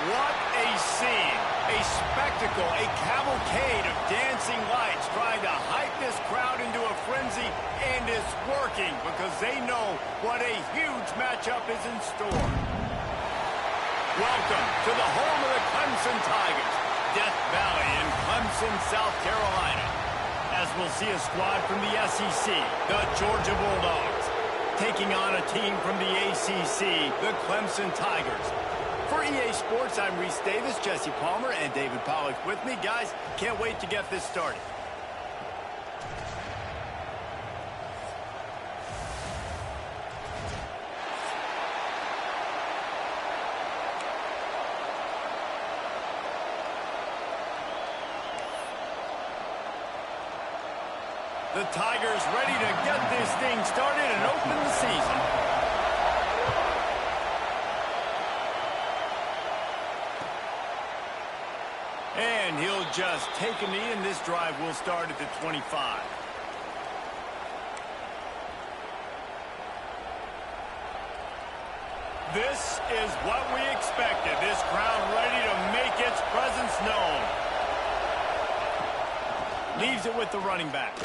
What a scene, a spectacle, a cavalcade of dancing lights trying to hype this crowd into a frenzy, and it's working because they know what a huge matchup is in store. Welcome to the home of the Clemson Tigers, Death Valley in Clemson, South Carolina. As we'll see a squad from the SEC, the Georgia Bulldogs, taking on a team from the ACC, the Clemson Tigers. For EA Sports, I'm Reese Davis, Jesse Palmer, and David Pollack with me. Guys, can't wait to get this started. The Tigers ready to get this thing started and open the season. And he'll just take a knee, and this drive will start at the 25. This is what we expected. This crowd ready to make its presence known. Leaves it with the running back.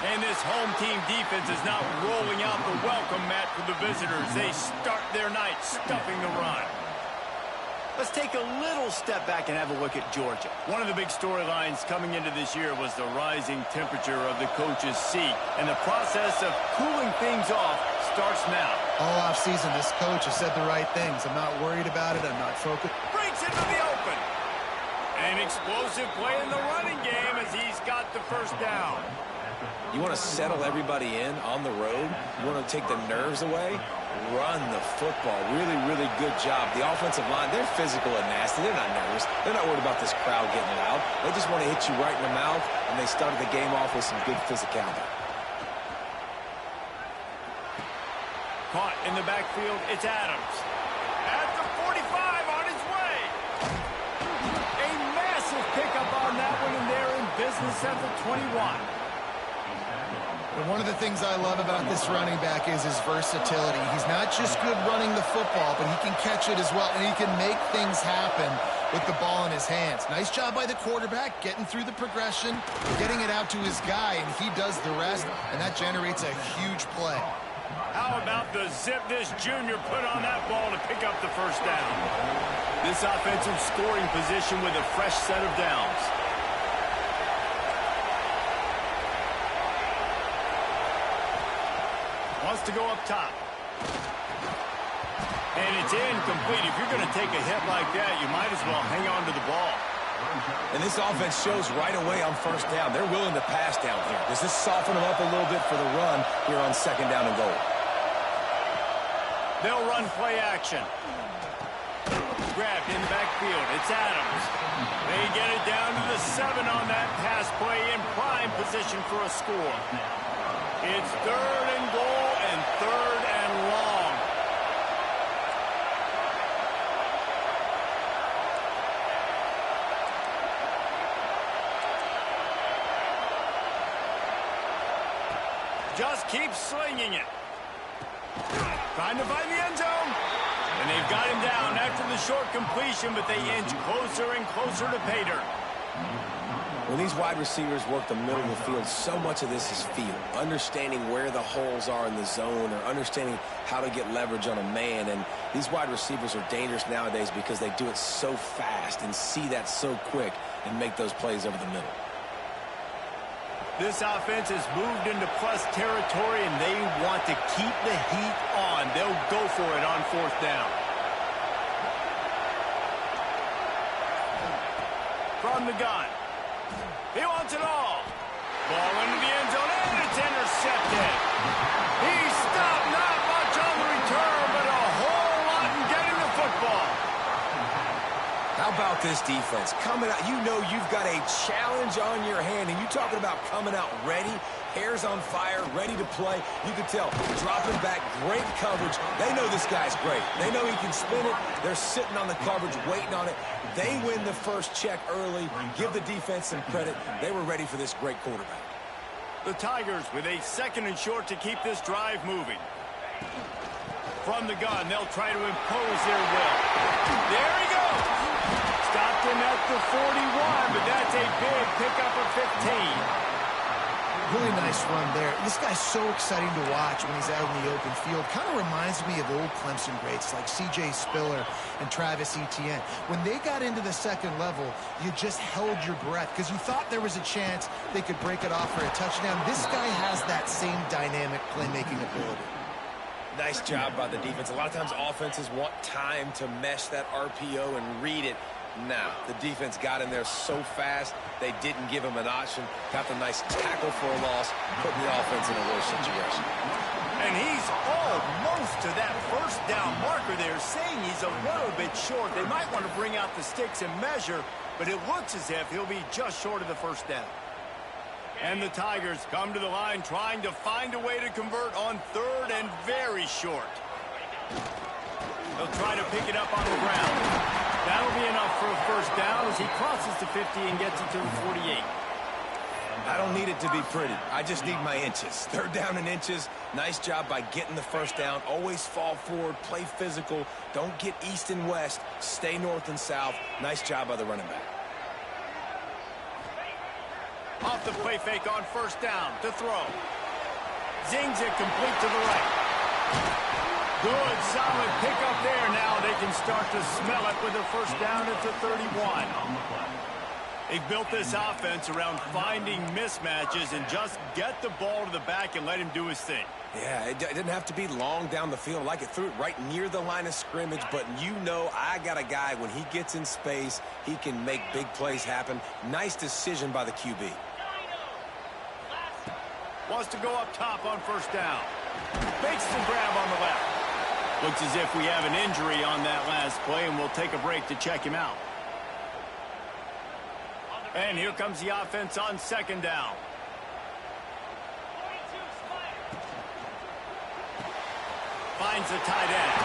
And this home team defense is now rolling out the welcome mat for the visitors. They start their night stuffing the run. Let's take a little step back and have a look at Georgia. One of the big storylines coming into this year was the rising temperature of the coach's seat. And the process of cooling things off starts now. All offseason, this coach has said the right things. I'm not worried about it. I'm not focused. Breaks into the open. An explosive play in the running game as he's got the first down. You want to settle everybody in on the road? You want to take the nerves away? Run the football. Really, really good job. The offensive line, they're physical and nasty. They're not nervous. They're not worried about this crowd getting loud. They just want to hit you right in the mouth, and they started the game off with some good physicality. Caught in the backfield, it's Adams. At the 45 on his way. A massive pickup on that one, and they're in business at the 21. And one of the things I love about this running back is his versatility. He's not just good running the football, but he can catch it as well, and he can make things happen with the ball in his hands. Nice job by the quarterback, getting through the progression, getting it out to his guy, and he does the rest, and that generates a huge play. How about the zip this junior put on that ball to pick up the first down? This offensive scoring position with a fresh set of downs. Wants to go up top. And it's incomplete. If you're going to take a hit like that, you might as well hang on to the ball. And this offense shows right away on first down. They're willing to pass down here. Does this soften them up a little bit for the run here on second down and goal? They'll run play action. Grabbed in the backfield. It's Adams. They get it down to the 7 on that pass play in prime position for a score. It's third and goal and third and long. Just keep slinging it. Trying to find the end zone. And they've got him down after the short completion, but they inch closer and closer to pay dirt. When these wide receivers work the middle of the field, so much of this is feel. Understanding where the holes are in the zone or understanding how to get leverage on a man. And these wide receivers are dangerous nowadays because they do it so fast and see that so quick and make those plays over the middle. This offense has moved into plus territory, and they want to keep the heat on. They'll go for it on fourth down. From the gun. He wants it all. Ball into the end zone, and it's intercepted. He stopped, not much on the return, but a whole lot in getting the football. How about this defense? Coming out, you know you've got a challenge on your hand, and you talking about coming out ready, hairs on fire, ready to play. You can tell, dropping back, great coverage. They know this guy's great. They know he can spin it. They're sitting on the coverage, waiting on it. They win the first check early. Give the defense some credit. They were ready for this great quarterback. The Tigers with a second and short to keep this drive moving. From the gun, they'll try to impose their will. There he goes. Stopped him at the 41, but that's a big pickup of 15. Really nice run there. This guy's so exciting to watch when he's out in the open field. Kind of reminds me of old Clemson greats like C.J. Spiller and Travis Etienne. When they got into the second level, you just held your breath because you thought there was a chance they could break it off for a touchdown. This guy has that same dynamic playmaking ability. Nice job by the defense. A lot of times offenses want time to mesh that RPO and read it. Now, the defense got in there so fast, they didn't give him an option. Got the nice tackle for a loss, putting the offense in a worse situation. And he's almost to that first down marker there, saying he's a little bit short. They might want to bring out the sticks and measure, but it looks as if he'll be just short of the first down. And the Tigers come to the line trying to find a way to convert on third and very short. They'll try to pick it up on the ground. That'll be enough for a first down as he crosses the 50 and gets it to the 48. I don't need it to be pretty. I just need my inches. Third down in inches. Nice job by getting the first down. Always fall forward, play physical. Don't get east and west. Stay north and south. Nice job by the running back. Off the play fake on first down to throw. Zings it complete to the right. Good, solid pickup there. Now they can start to smell it with a first down at the 31. They've built this offense around finding mismatches and just get the ball to the back and let him do his thing. Yeah, it didn't have to be long down the field. Like it threw it right near the line of scrimmage, but you know I got a guy, when he gets in space, he can make big plays happen. Nice decision by the QB. Wants to go up top on first down. Makes the grab on the left. Looks as if we have an injury on that last play, and we'll take a break to check him out. And here comes the offense on second down. Finds the tight end.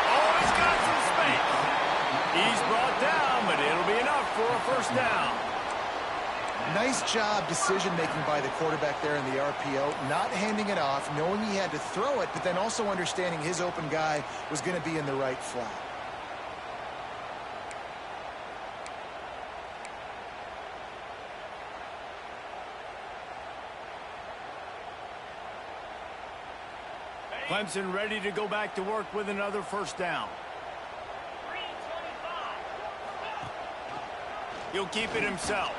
Oh, he's got some space. He's brought down, but it'll be enough for a first down. Nice job decision-making by the quarterback there in the RPO, not handing it off, knowing he had to throw it, but then also understanding his open guy was going to be in the right flat. Clemson ready to go back to work with another first down. He'll keep it himself.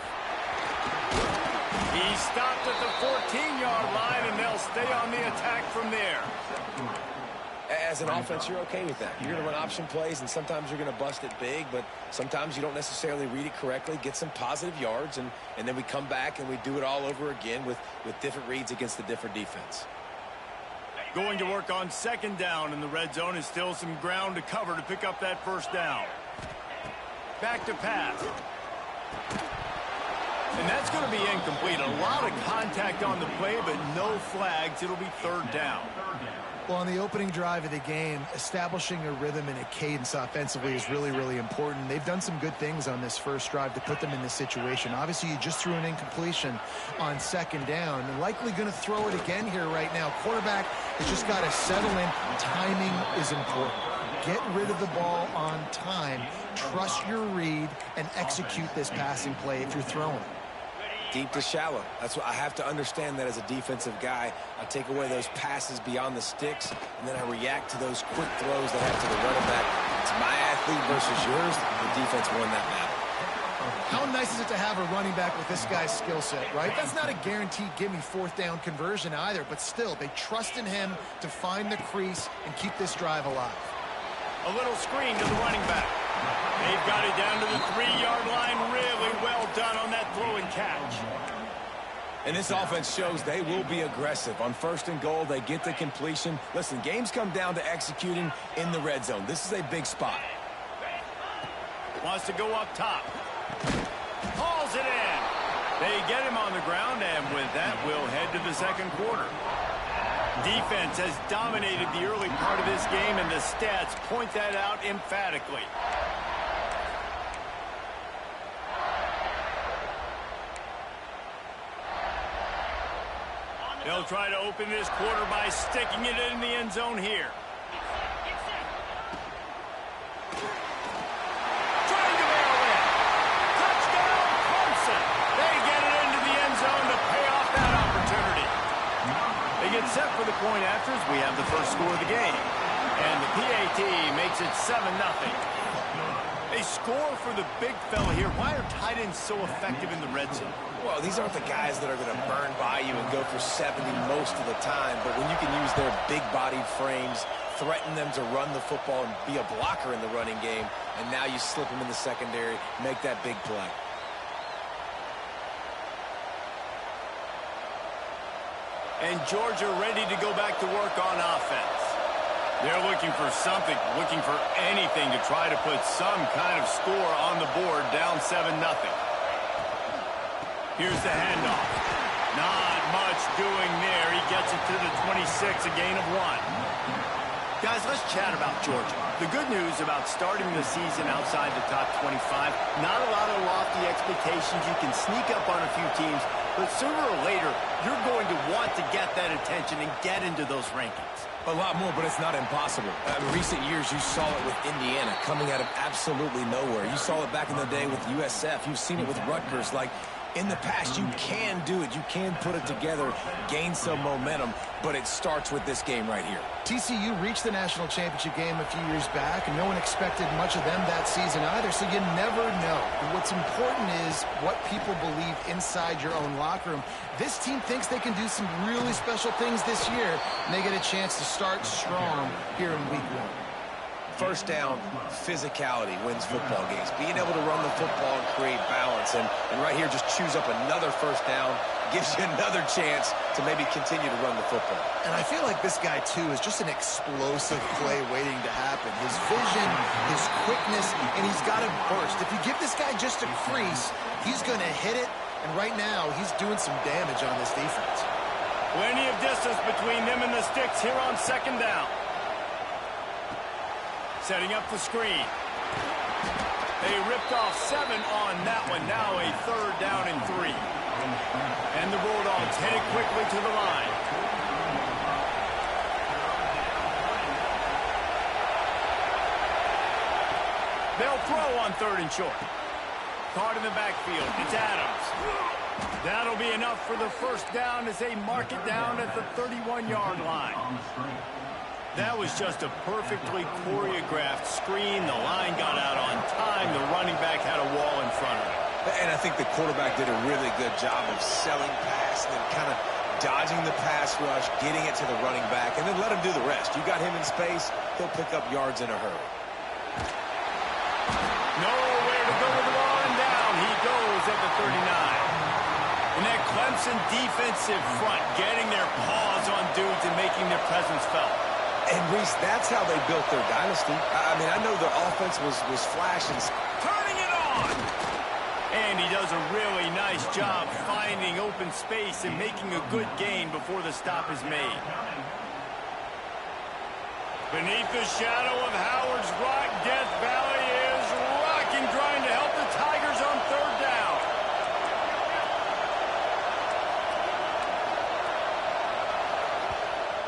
He stopped at the 14-yard line, and they'll stay on the attack from there. As an offense, you're okay with that. You're going to run option plays, and sometimes you're going to bust it big, but sometimes you don't necessarily read it correctly, get some positive yards, and then we come back and we do it all over again with different reads against the different defense. Going to work on second down, and the red zone is still some ground to cover to pick up that first down. Back to pass. And that's going to be incomplete. A lot of contact on the play, but no flags. It'll be third down. Well, on the opening drive of the game, establishing a rhythm and a cadence offensively is really, really important. They've done some good things on this first drive to put them in this situation. Obviously, you just threw an incompletion on second down, and likely going to throw it again here right now. Quarterback has just got to settle in. Timing is important. Get rid of the ball on time. Trust your read and execute this passing play if you're throwing. Deep to shallow. That's what I have to understand, that as a defensive guy, I take away those passes beyond the sticks, and then I react to those quick throws that have to the running back. It's my athlete versus yours. The defense won that battle. How nice is it to have a running back with this guy's skill set, right? That's not a guaranteed gimme fourth down conversion either, but still, they trust in him to find the crease and keep this drive alive. A little screen to the running back. They've got it down to the 3-yard line. Really well done on that throw and catch. And this offense shows they will be aggressive. On first and goal, they get the completion. Listen, games come down to executing in the red zone. This is a big spot. Wants to go up top. Hauls it in. They get him on the ground, and with that, we'll head to the second quarter. Defense has dominated the early part of this game, and the stats point that out emphatically. They'll try to open this quarter by sticking it in the end zone here. Set for the point afters, we have the first score of the game. And the PAT makes it 7-0. A score for the big fella here. Why are tight ends so effective in the red zone? Well, these aren't the guys that are going to burn by you and go for 70 most of the time, but when you can use their big-bodied frames, threaten them to run the football and be a blocker in the running game, and now you slip them in the secondary, make that big play. And Georgia ready to go back to work on offense. They're looking for something, looking for anything to try to put some kind of score on the board, down 7-0. Here's the handoff. Not much doing there. He gets it to the 26, a gain of 1. Guys, let's chat about Georgia. The good news about starting the season outside the top 25, not a lot of lofty expectations. You can sneak up on a few teams, but sooner or later, you're going to want to get that attention and get into those rankings. A lot more, but it's not impossible. In recent years, you saw it with Indiana coming out of absolutely nowhere. You saw it back in the day with USF. You've seen it with Rutgers. Like, in the past, you can do it. You can put it together, gain some momentum, but it starts with this game right here. TCU reached the national championship game a few years back, and no one expected much of them that season either, so you never know. And what's important is what people believe inside your own locker room. This team thinks they can do some really special things this year, and they get a chance to start strong here in week 1. First down, physicality wins football games. Being able to run the football and create balance. And right here, just choose up another first down, gives you another chance to maybe continue to run the football. And I feel like this guy, too, is just an explosive play waiting to happen. His vision, his quickness, and he's got a burst. If you give this guy just a crease, he's going to hit it. And right now, he's doing some damage on this defense. Plenty of distance between them and the sticks here on second down. Setting up the screen. They ripped off 7 on that one. Now a 3rd down and 3. And the Bulldogs headed quickly to the line. They'll throw on 3rd and short. Caught in the backfield. It's Adams. That'll be enough for the first down as they mark it down at the 31-yard line. That was just a perfectly choreographed screen. The line got out on time. The running back had a wall in front of him. And I think the quarterback did a really good job of selling pass and then kind of dodging the pass rush, getting it to the running back, and then let him do the rest. You got him in space, he'll pick up yards in a hurry. Nowhere to go with the ball, and down he goes at the 39. And that Clemson defensive front getting their paws on dudes and making their presence felt. And, Reese, that's how they built their dynasty. I mean, I know the offense was flashing. Turning it on! And he does a really nice job finding open space and making a good gain before the stop is made. Beneath the shadow of Howard's Rock, Death Valley is rocking, trying to help the Tigers on 3rd down.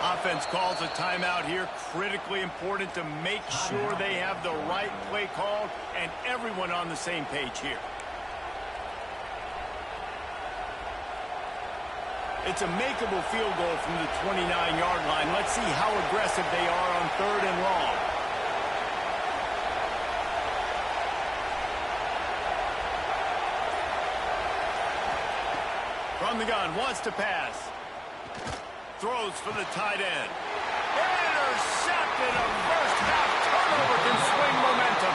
Offense calls a timeout here. Critically important to make sure they have the right play called and everyone on the same page here. It's a makeable field goal from the 29-yard line. Let's see how aggressive they are on 3rd and long. From the gun, wants to pass. Throws for the tight end. Intercepted. A first half turnover can swing momentum.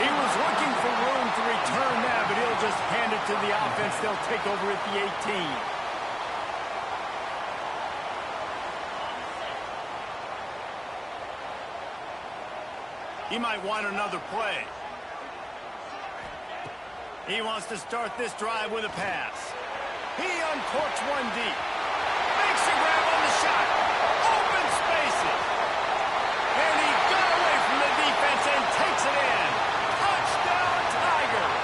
He was looking for room to return that, but he'll just hand it to the offense. They'll take over at the 18. He might want another play. He wants to start this drive with a pass. He uncorks one deep. Makes a grab on the shot. Open spaces. And he got away from the defense and takes it in. Touchdown, Tigers.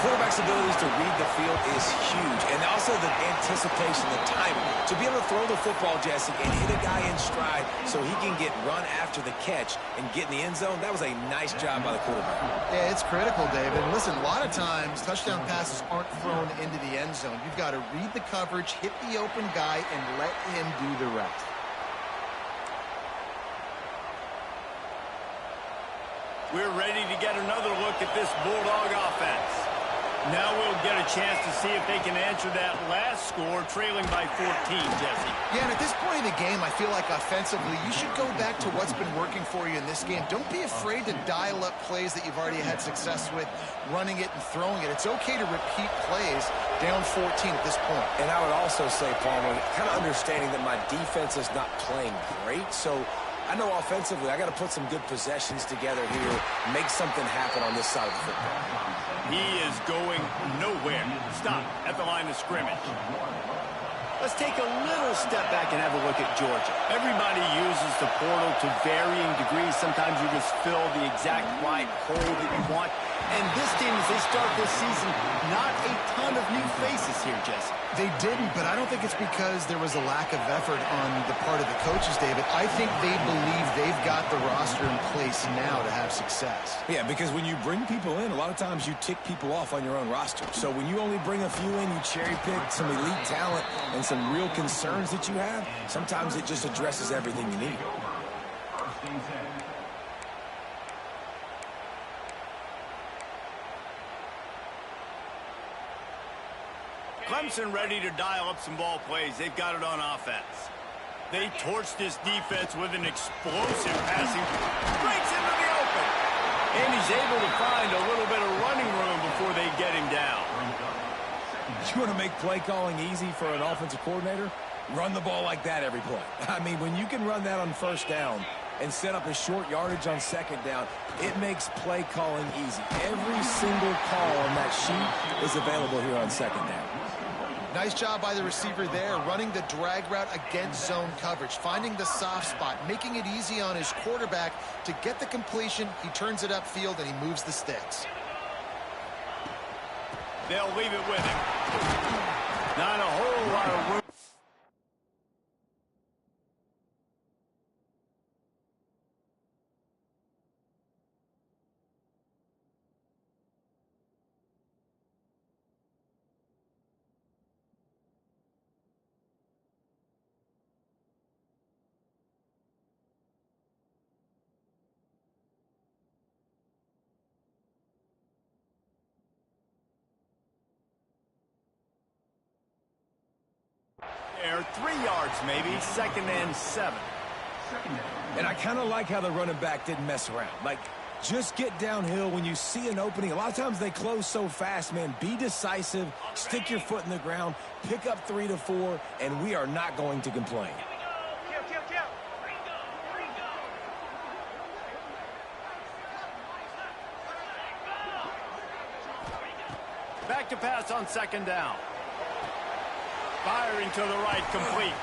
Quarterback's flexibility to read the field is huge. And also the anticipation, the timing. To be able to throw the football, Jesse, and hit a guy in stride so he can get run after the catch and get in the end zone, that was a nice job by the quarterback. Yeah, it's critical, David. And listen, a lot of times touchdown passes aren't thrown into the end zone. You've got to read the coverage, hit the open guy, and let him do the rest. We're ready to get another look at this Bulldog offense. Now we'll get a chance to see if they can answer that last score, trailing by 14, Jesse. Yeah, and at this point in the game, I feel like offensively, you should go back to what's been working for you in this game. Don't be afraid to dial up plays that you've already had success with, running it and throwing it. It's okay to repeat plays down 14 at this point. And I would also say, Palmer, kind of understanding that my defense is not playing great, so I know offensively I got to put some good possessions together here, make something happen on this side of the football. He is going nowhere. Stop at the line of scrimmage. Let's take a little step back and have a look at Georgia. Everybody uses the portal to varying degrees. Sometimes you just fill the exact right hole that you want. And this team, as they start this season, not a ton of new faces here, Jesse. They didn't, but I don't think it's because there was a lack of effort on the part of the coaches, David. I think they believe they've got the roster in place now to have success. Yeah, because when you bring people in, a lot of times you tick people off on your own roster. So when you only bring a few in, you cherry pick some elite talent and some real concerns that you have, sometimes it just addresses everything you need. Clemson ready to dial up some ball plays. They've got it on offense. They torch this defense with an explosive passing. Breaks into the open. And he's able to find a little bit of running room before they get him down. You want to make play calling easy for an offensive coordinator? Run the ball like that every play. I mean, when you can run that on first down and set up a short yardage on second down, it makes play calling easy. Every single call on that sheet is available here on second down. Nice job by the receiver there, running the drag route against zone coverage, finding the soft spot, making it easy on his quarterback to get the completion. He turns it upfield, and he moves the sticks. They'll leave it with him. Not a whole lot of room. There, 3 yards maybe, 2nd and 7. And I kind of like how the running back didn't mess around. Like, just get downhill when you see an opening. A lot of times they close so fast, man. Be decisive, stick your foot in the ground, pick up 3 to 4, and we are not going to complain. Back to pass on 2nd down. Firing to the right, complete.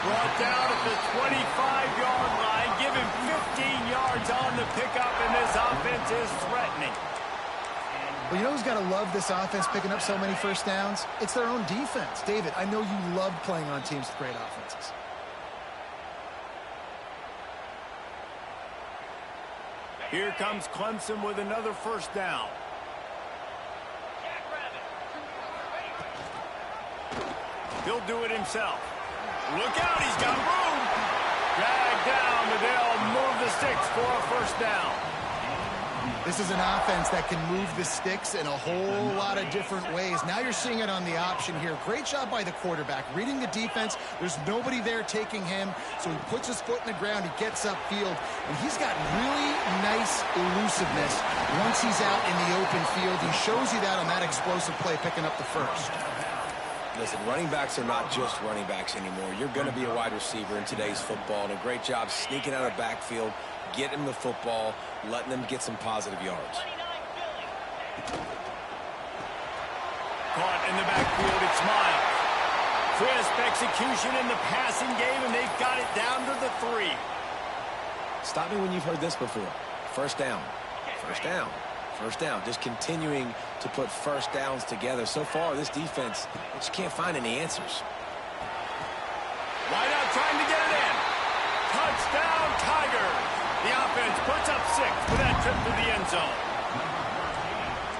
Brought down at the 25-yard line. Give him 15 yards on the pickup, and this offense is threatening. Well, you know who's got to love this offense picking up so many first downs? It's their own defense. David, I know you love playing on teams with great offenses. Here comes Clemson with another first down. He'll do it himself. Look out, he's got room. Dragged down, but they'll move the sticks for a first down. This is an offense that can move the sticks in a whole lot of different ways. Now you're seeing it on the option here. Great job by the quarterback. Reading the defense, there's nobody there taking him, so he puts his foot in the ground, he gets upfield, and he's got really nice elusiveness once he's out in the open field. He shows you that on that explosive play, picking up the first. Listen, running backs are not just running backs anymore. You're going to be a wide receiver in today's football, and a great job sneaking out of backfield, getting them the football, letting them get some positive yards. Caught in the backfield, it's Miles. Crisp execution in the passing game, and they've got it down to the 3. Stop me when you've heard this before. First down. First down. First down, just continuing to put first downs together. So far, this defense, they just can't find any answers. Wide out trying to get it in. Touchdown, Tigers. The offense puts up 6 for that trip to the end zone.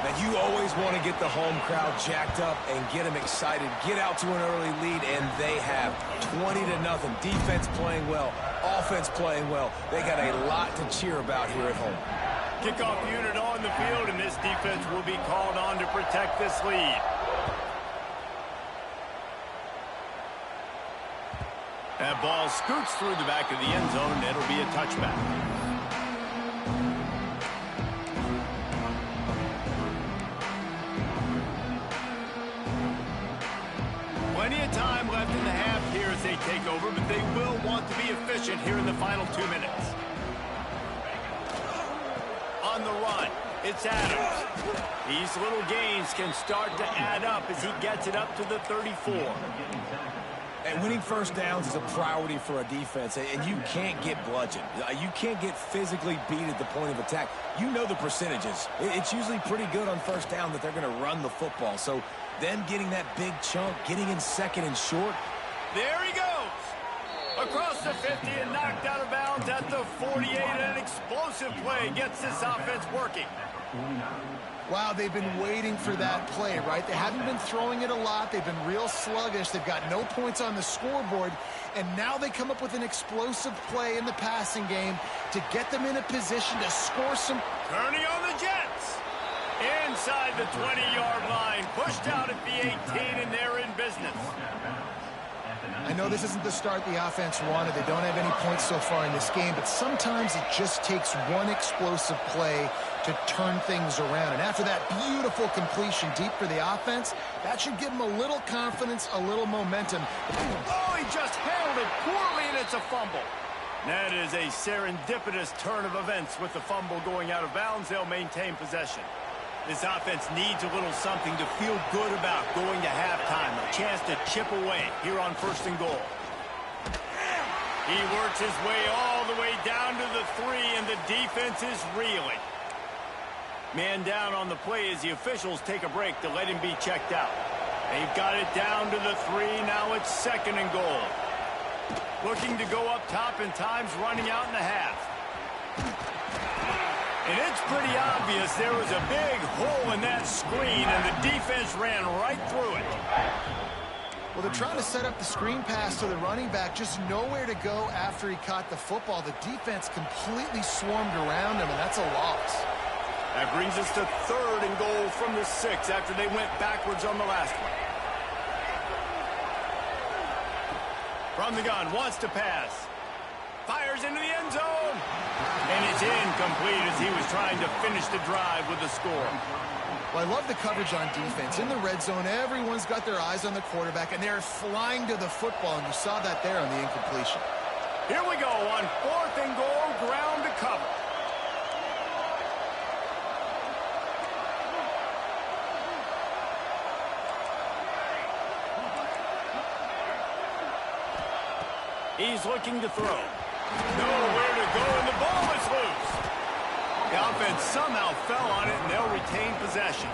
Now, you always want to get the home crowd jacked up and get them excited. Get out to an early lead, and they have 20-0. Defense playing well, offense playing well. They got a lot to cheer about here at home. Kickoff unit on the field, and this defense will be called on to protect this lead. That ball scoots through the back of the end zone, and it'll be a touchback. Plenty of time left in the half here as they take over, but they will want to be efficient here in the final 2 minutes. On the run, it's Adams. These little gains can start to add up as he gets it up to the 34. And winning first downs is a priority for a defense, and you can't get bludgeoned. You can't get physically beat at the point of attack. You know the percentages. It's usually pretty good on first down that they're going to run the football. So then getting that big chunk, getting in second and short. There he goes. Across the 50 and knocked out of bounds at the 48. An explosive play gets this offense working. Wow, they've been waiting for that play, right? They haven't been throwing it a lot. They've been real sluggish. They've got no points on the scoreboard. And now they come up with an explosive play in the passing game to get them in a position to score some. Turning on the Jets. Inside the 20-yard line. Pushed out at the 18, and they're in business. I know this isn't the start the offense wanted. They don't have any points so far in this game, but sometimes it just takes one explosive play to turn things around. And after that beautiful completion deep for the offense, that should give them a little confidence, a little momentum. Oh, he just handled it poorly, and it's a fumble. That is a serendipitous turn of events. With the fumble going out of bounds, they'll maintain possession. This offense needs a little something to feel good about going to halftime. A chance to chip away here on 1st and goal. He works his way all the way down to the 3, and the defense is reeling. Man down on the play as the officials take a break to let him be checked out. They've got it down to the 3. Now it's 2nd and goal. Looking to go up top, and time's running out in the half. And it's pretty obvious there was a big hole in that screen, and the defense ran right through it. Well, they're trying to set up the screen pass to the running back, just nowhere to go after he caught the football. The defense completely swarmed around him, and that's a loss. That brings us to 3rd and goal from the 6 after they went backwards on the last one. From the gun, wants to pass. Fires into the end zone. And it's incomplete as he was trying to finish the drive with the score. Well, I love the coverage on defense. In the red zone, everyone's got their eyes on the quarterback, and they're flying to the football, and you saw that there on the incompletion. Here we go on 4th and goal, ground to cover. He's looking to throw. Nowhere to go, and the ball is loose. The offense somehow fell on it, and they'll retain possession.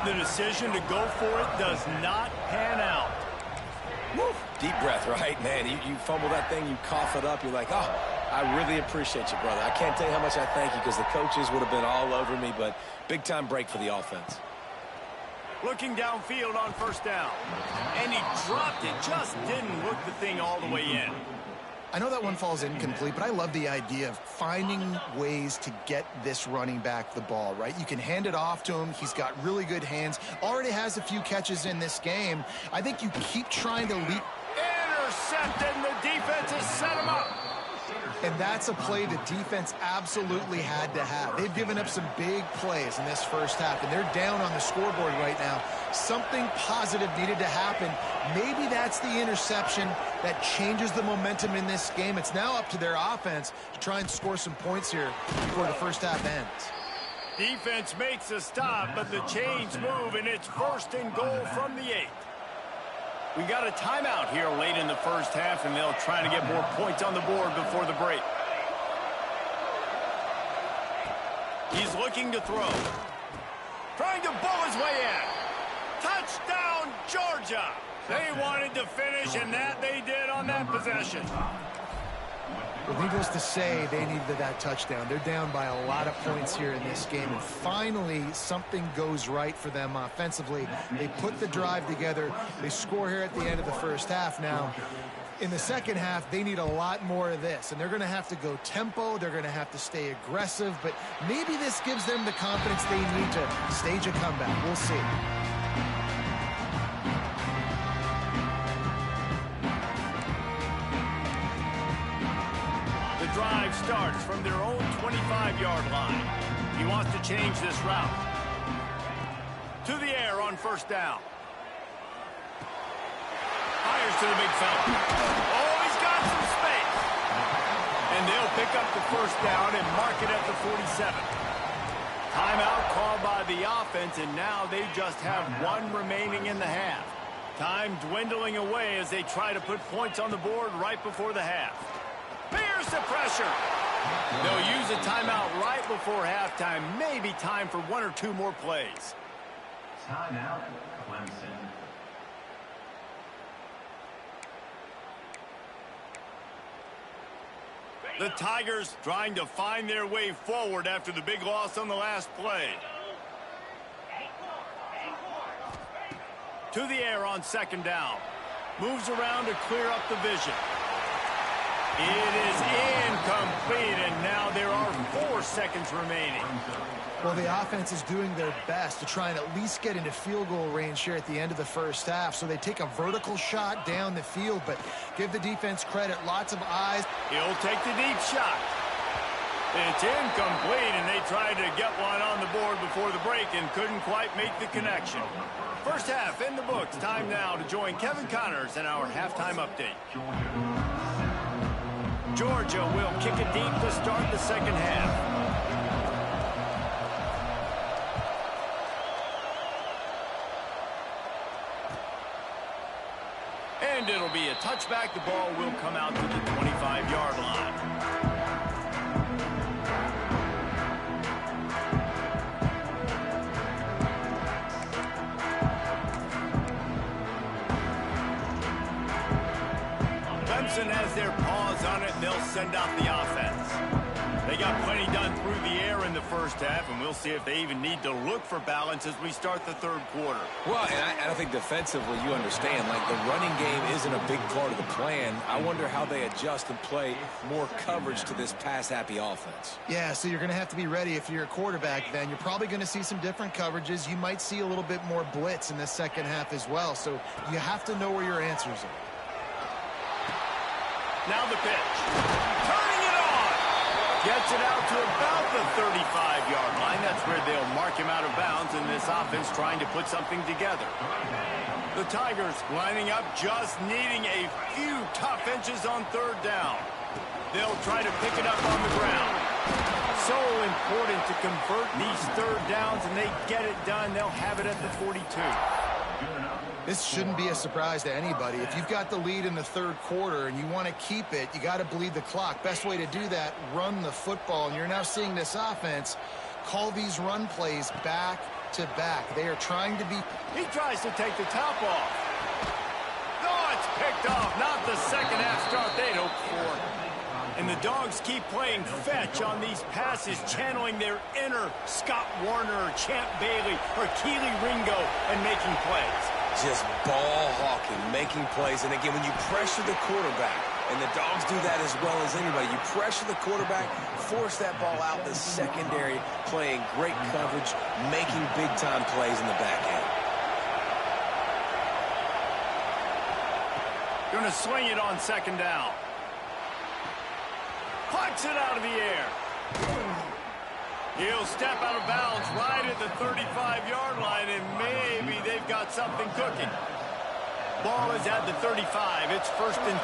The decision to go for it does not pan out. Woo. Deep breath, right? Man, you fumble that thing, you cough it up, you're like, oh, I really appreciate you, brother. I can't tell you how much I thank you, because the coaches would have been all over me, but big-time break for the offense. Looking downfield on 1st down. And he dropped it, just didn't look the thing all the way in. I know that one falls incomplete, but I love the idea of finding ways to get this running back the ball, right? You can hand it off to him. He's got really good hands. Already has a few catches in this game. I think you keep trying to lead. Intercepted, and the defense has set him up. And that's a play the defense absolutely had to have. They've given up some big plays in this first half, and they're down on the scoreboard right now. Something positive needed to happen. Maybe that's the interception that changes the momentum in this game. It's now up to their offense to try and score some points here before the first half ends. Defense makes a stop, but the chains move, and it's 1st and goal from the 8. We got a timeout here late in the first half, and they'll try to get more points on the board before the break. He's looking to throw. Trying to bull his way in. Touchdown, Georgia. They wanted to finish, and that they did on that possession. Well, needless to say, they needed that touchdown. They're down by a lot of points here in this game, and finally something goes right for them offensively. They put the drive together. They score here at the end of the first half. Now, in the second half, they need a lot more of this, and they're going to have to go tempo. They're going to have to stay aggressive, but maybe this gives them the confidence they need to stage a comeback. We'll see. Drive starts from their own 25-yard line. He wants to change this route. To the air on first down. Fires to the big fella. Oh, he's got some space. And they'll pick up the first down and mark it at the 47. Timeout called by the offense, and now they just have one remaining in the half. Time dwindling away as they try to put points on the board right before the half. Here's the pressure. They'll use a timeout right before halftime. Maybe time for one or two more plays. Timeout, Clemson. The Tigers trying to find their way forward after the big loss on the last play. To the air on second down. Moves around to clear up the vision. It is incomplete, and now there are 4 seconds remaining. Well, the offense is doing their best to try and at least get into field goal range here at the end of the first half. So they take a vertical shot down the field, but give the defense credit. Lots of eyes. He'll take the deep shot. It's incomplete, and they tried to get one on the board before the break and couldn't quite make the connection. First half in the books. Time now to join Kevin Connors in our halftime update. Georgia will kick it deep to start the second half. And it'll be a touchback. The ball will come out to the 25-yard line. Clemson has their paws on it, and they'll send out the offense. They got plenty done through the air in the first half, and we'll see if they even need to look for balance as we start the third quarter. Well, and I think defensively, you understand, like the running game isn't a big part of the plan. I wonder how they adjust and play more coverage to this pass-happy offense. Yeah, so you're going to have to be ready if you're a quarterback then. You're probably going to see some different coverages. You might see a little bit more blitz in the second half as well, so you have to know where your answers are. Now the pitch. Turning it on. Gets it out to about the 35-yard line. That's where they'll mark him out of bounds, and this offense trying to put something together. The Tigers lining up, just needing a few tough inches on third down. They'll try to pick it up on the ground. So important to convert these third downs, and they get it done. They'll have it at the 42. This shouldn't be a surprise to anybody. If you've got the lead in the third quarter and you want to keep it, you got to bleed the clock. Best way to do that, run the football. And you're now seeing this offense call these run plays back to back. They are trying to be... He tries to take the top off. Oh, it's picked off. Not the second half start they'd hoped for. And the Dogs keep playing fetch on these passes, channeling their inner Scott Warner or Champ Bailey or Keely Ringo and making plays. Just ball hawking, making plays. And again, when you pressure the quarterback, and the Dogs do that as well as anybody, you pressure the quarterback, force that ball out in the secondary, playing great coverage, making big-time plays in the back end. Going to swing it on second down. Plucks it out of the air. He'll step out of bounds right at the 35-yard line, and maybe they've got something cooking. Ball is at the 35. It's 1st and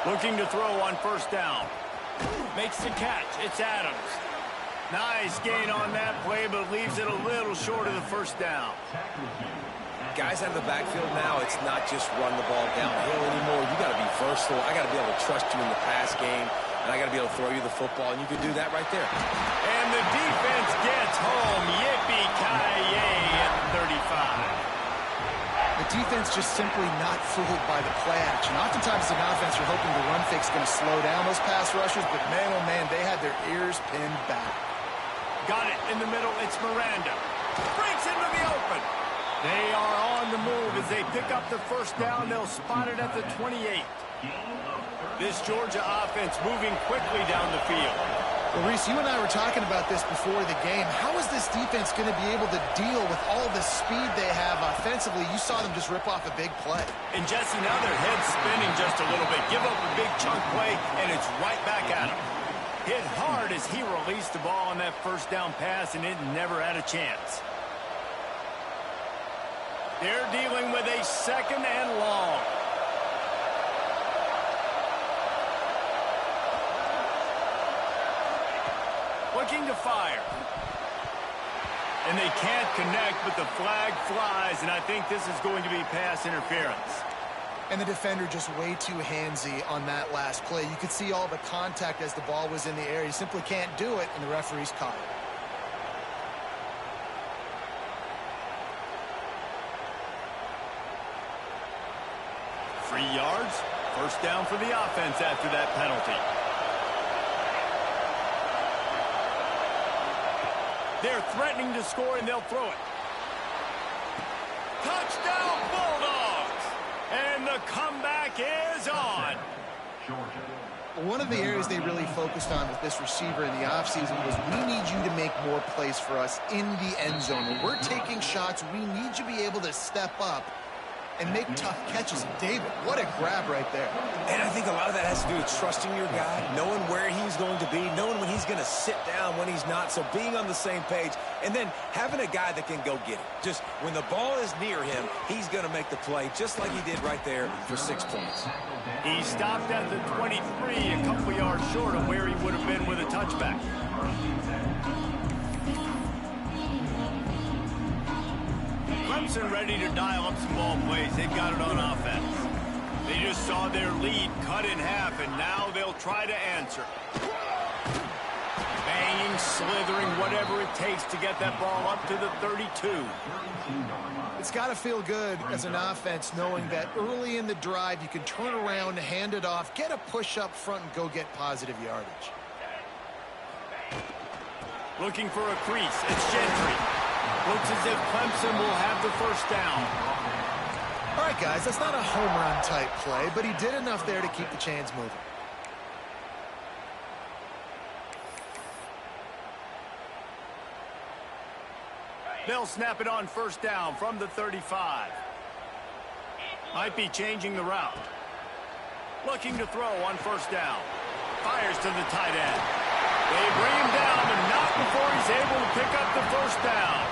10. Looking to throw on first down. Makes the catch. It's Adams. Nice gain on that play, but leaves it a little short of the first down. Guys out of the backfield now, it's not just run the ball downhill anymore. You got to be versatile. I got to be able to trust you in the pass game. and I got to be able to throw you the football, and you can do that right there. And the defense gets home. Yippee-ki-yay at the 35. The defense just simply not fooled by the play action. Oftentimes, an offense, you're hoping the run fake is going to slow down those pass rushers, but man, oh man, they had their ears pinned back. Got it in the middle. It's Miranda. Breaks into the open. They are on the move as they pick up the first down. They'll spot it at the 28. This Georgia offense moving quickly down the field. Well, Reese, you and I were talking about this before the game. How is this defense going to be able to deal with all the speed they have offensively? You saw them just rip off a big play. And Jesse, now their head's spinning just a little bit. Give up a big chunk play, and it's right back at him. Hit hard as he released the ball on that first down pass, and it never had a chance. They're dealing with a second and long. Looking to fire. And they can't connect, but the flag flies, and I think this is going to be pass interference. And the defender just way too handsy on that last play. You could see all the contact as the ball was in the air. He simply can't do it, and the referee's caught it. 3 yards, first down for the offense after that penalty. They're threatening to score, and they'll throw it. Touchdown, Bulldogs! And the comeback is on. One of the areas they really focused on with this receiver in the offseason was we need you to make more plays for us in the end zone. When we're taking shots, we need you to be able to step up and make tough catches. David, what a grab right there. And I think a lot of that has to do with trusting your guy, knowing where he's going to be, knowing when he's going to sit down, when he's not, so being on the same page, and then having a guy that can go get it. Just when the ball is near him, he's going to make the play, just like he did right there for 6 points. He stopped at the 23, a couple yards short of where he would have been with a touchback. Clemson ready to dial up some ball plays. They've got it on offense. They just saw their lead cut in half, and now they'll try to answer. Banging, slithering, whatever it takes to get that ball up to the 32. It's got to feel good as an offense knowing that early in the drive you can turn around, hand it off, get a push up front, and go get positive yardage. Looking for a crease. It's Gentry. Looks as if Clemson will have the first down. All right, guys, that's not a home run type play, but he did enough there to keep the chains moving. They'll snap it on first down from the 35. Might be changing the route. Looking to throw on first down. Fires to the tight end. They bring him down, but not before he's able to pick up the first down.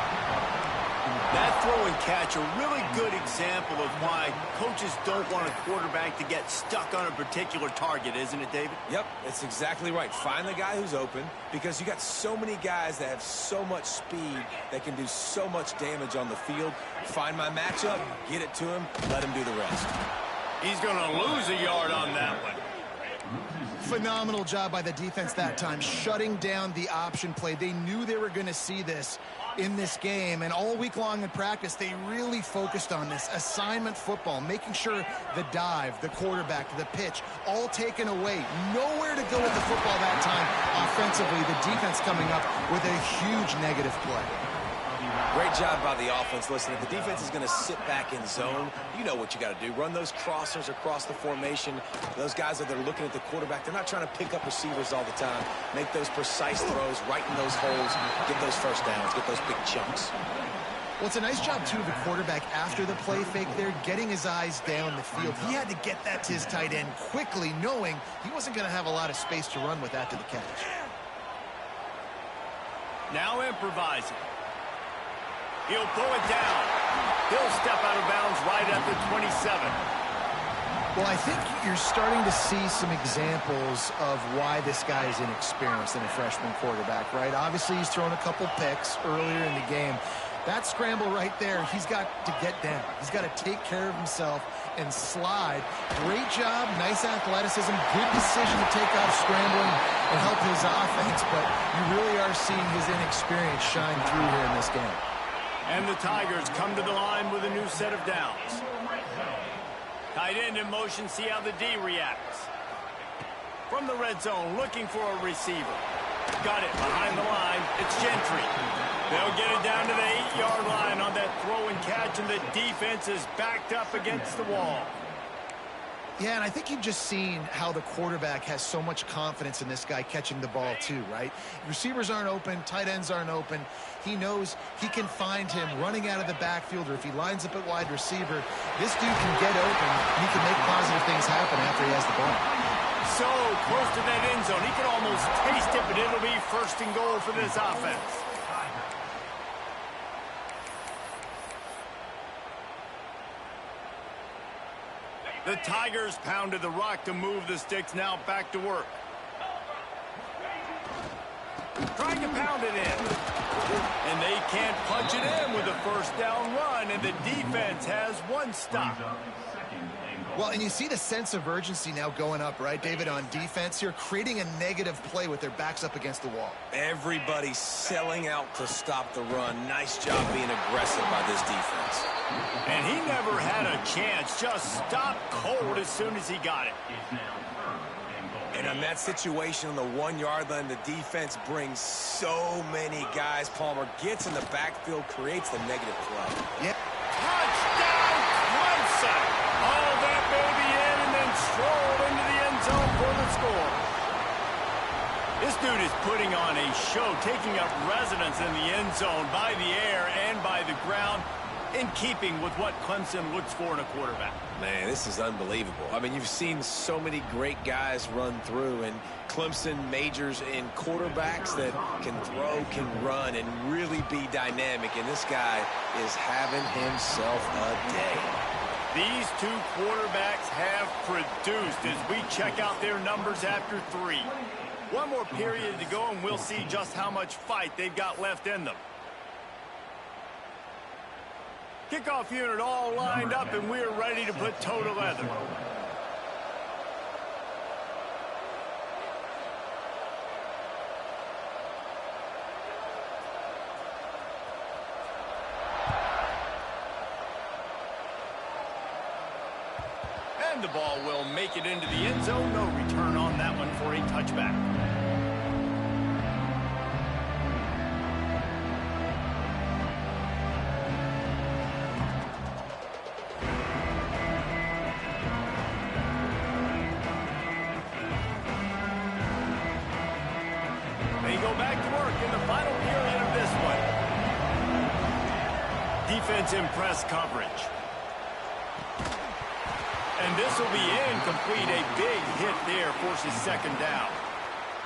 That throw and catch, a really good example of why coaches don't want a quarterback to get stuck on a particular target, isn't it, David? Yep, it's exactly right. Find the guy who's open, because you got so many guys that have so much speed that can do so much damage on the field. Find my matchup, get it to him, let him do the rest. He's going to lose a yard on that one. Phenomenal job by the defense that time, shutting down the option play. They knew they were going to see this in this game, and all week long in practice, they really focused on this assignment football, making sure the dive, the quarterback, the pitch, all taken away. Nowhere to go with the football that time. Offensively, the defense coming up with a huge negative play. Great job by the offense. Listen, if the defense is going to sit back in zone, you know what you got to do. Run those crossers across the formation. Those guys that are looking at the quarterback, they're not trying to pick up receivers all the time. Make those precise throws right in those holes. Get those first downs. Get those big chunks. Well, it's a nice job, too, of the quarterback after the play fake there, getting his eyes down the field. He had to get that to his tight end quickly, knowing he wasn't going to have a lot of space to run with after the catch. Now improvising. He'll pull it down. He'll step out of bounds right at the 27. Well, I think you're starting to see some examples of why this guy is inexperienced in a freshman quarterback, right? Obviously, he's thrown a couple picks earlier in the game. That scramble right there, he's got to get down. He's got to take care of himself and slide. Great job, nice athleticism, good decision to take off scrambling and help his offense, but you really are seeing his inexperience shine through here in this game. And the Tigers come to the line with a new set of downs. Tight end in motion, see how the D reacts. From the red zone, looking for a receiver. Got it behind the line. It's Gentry. They'll get it down to the 8-yard line on that throw and catch, and the defense is backed up against the wall. Yeah, and I think you've just seen how the quarterback has so much confidence in this guy catching the ball too, right? Receivers aren't open, tight ends aren't open. He knows he can find him running out of the backfield, or if he lines up at wide receiver, this dude can get open, and he can make positive things happen after he has the ball. So close to that end zone. He can almost taste it, but it'll be first and goal for this offense. The Tigers pounded the rock to move the sticks, now back to work. Trying to pound it in. And they can't punch it in with a first down run, and the defense has one stop. Well, and you see the sense of urgency now going up, right, David, on defense here, creating a negative play with their backs up against the wall. Everybody's selling out to stop the run. Nice job being aggressive by this defense. And he never had a chance, just stopped cold as soon as he got it. And in that situation on the 1-yard line, the defense brings so many guys. Palmer gets in the backfield, creates the negative play. Yeah. Touchdown, Clemson! All that baby in and then strolled into the end zone for the score. This dude is putting on a show, taking up residence in the end zone by the air and by the ground, in keeping with what Clemson looks for in a quarterback. Man, this is unbelievable. I mean, you've seen so many great guys run through, and Clemson majors in quarterbacks that can throw, can run, and really be dynamic. And this guy is having himself a day. These two quarterbacks have produced as we check out their numbers after 3. One more period to go, and we'll see just how much fight they've got left in them. Kickoff unit all lined up, and we're ready to put toe to leather. And the ball will make it into the end zone. No return on that one for a touchback. They go back to work in the final period of this one. Defense in press coverage. And this will be incomplete. A big hit there forces second down.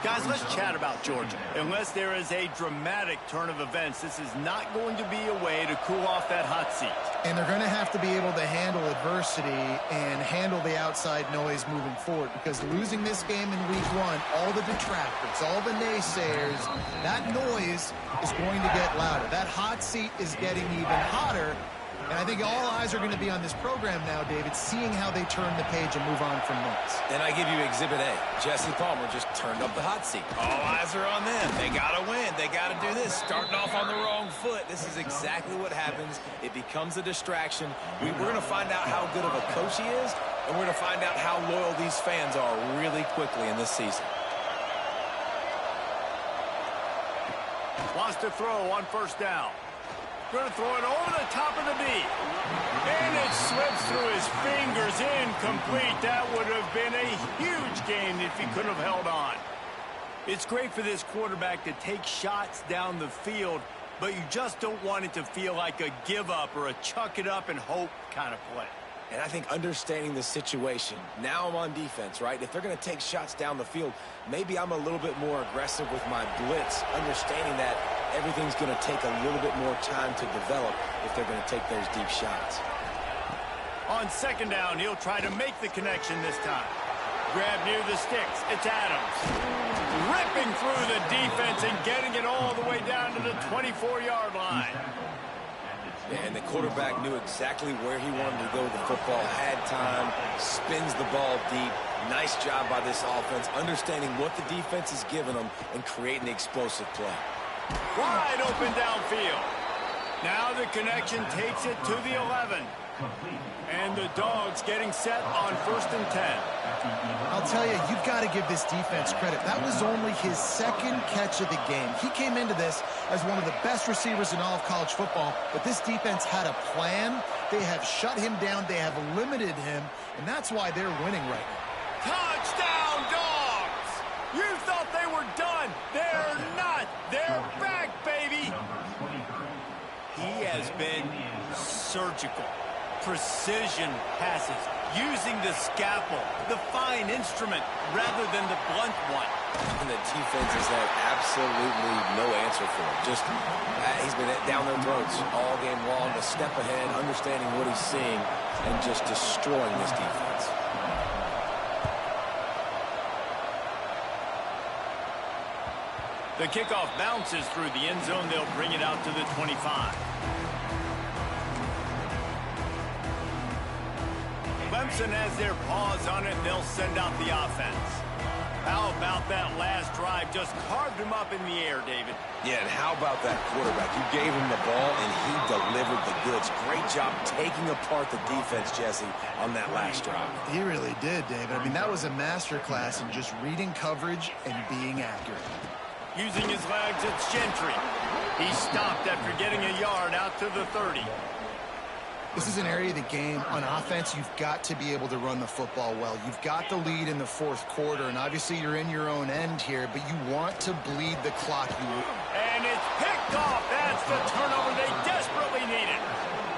Guys, let's chat about Georgia. Unless there is a dramatic turn of events, this is not going to be a way to cool off that hot seat. And they're going to have to be able to handle adversity and handle the outside noise moving forward, because losing this game in week 1, all the detractors, all the naysayers, that noise is going to get louder. That hot seat is getting even hotter. And I think all eyes are going to be on this program now, David, seeing how they turn the page and move on from noise. And I give you Exhibit A. Jesse Palmer just turned up the hot seat. All eyes are on them. They got to win. They got to do this. Starting off on the wrong foot. This is exactly what happens. It becomes a distraction. We're going to find out how good of a coach he is, and we're going to find out how loyal these fans are really quickly in this season. Wants to throw on first down. Going to throw it over the top of the D. And it slips through his fingers. Incomplete. That would have been a huge gain if he could have held on. It's great for this quarterback to take shots down the field, but you just don't want it to feel like a give up or a chuck it up and hope kind of play. And I think understanding the situation, now I'm on defense, right? If they're going to take shots down the field, maybe I'm a little bit more aggressive with my blitz, understanding that everything's going to take a little bit more time to develop if they're going to take those deep shots. On second down, he'll try to make the connection this time. Grab near the sticks. It's Adams. Ripping through the defense and getting it all the way down to the 24-yard line. And the quarterback knew exactly where he wanted to go with the football, had time, spins the ball deep. Nice job by this offense, understanding what the defense is giving them and creating the explosive play. Wide open downfield. Now the connection takes it to the 11. And the Dogs getting set on 1st and 10. I'll tell you, you've got to give this defense credit. That was only his second catch of the game. He came into this as one of the best receivers in all of college football, but this defense had a plan. They have shut him down. They have limited him, and that's why they're winning right now. Touchdown, Dogs! You thought they were done. They're not. They're back, baby. He has been surgical. Precision passes, using the scalpel, the fine instrument, rather than the blunt one. And the defense has had absolutely no answer for him. Just, he's been down their throats all game long, a step ahead, understanding what he's seeing, and just destroying this defense. The kickoff bounces through the end zone. They'll bring it out to the 25. Clemson has their paws on it, and they'll send out the offense. How about that last drive? Just carved him up in the air, David. Yeah, and how about that quarterback? You gave him the ball, and he delivered the goods. Great job taking apart the defense, Jesse, on that last drive. He really did, David. I mean, that was a masterclass in just reading coverage and being accurate. Using his legs, it's Gentry. He stopped after getting a yard out to the 30. This is an area of the game on offense you've got to be able to run the football well. You've got the lead in the 4th quarter, and obviously you're in your own end here, but you want to bleed the clock. And it's picked off. That's the turnover they desperately needed.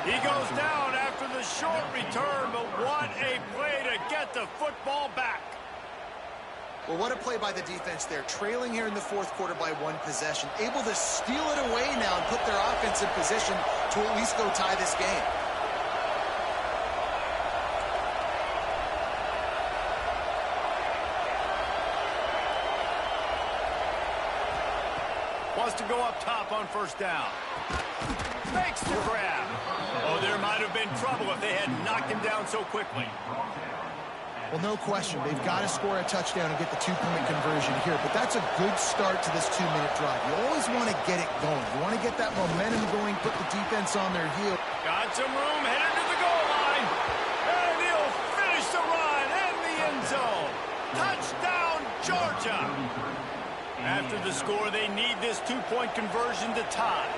He goes down after the short return, but what a play to get the football back. Well, what a play by the defense there. Trailing here in the 4th quarter by 1 possession. Able to steal it away now and put their offense in position to at least go tie this game. Wants to go up top on 1st down. Makes the grab. Oh, there might have been trouble if they had knocked him down so quickly. Well, no question. They've got to score a touchdown and get the 2-point conversion here, but that's a good start to this 2-minute drive. You always want to get it going. You want to get that momentum going, put the defense on their heel. Got some room, headed to the goal line. And he'll finish the run in the end zone. Touchdown, Georgia. After the score, they need this 2-point conversion to tie.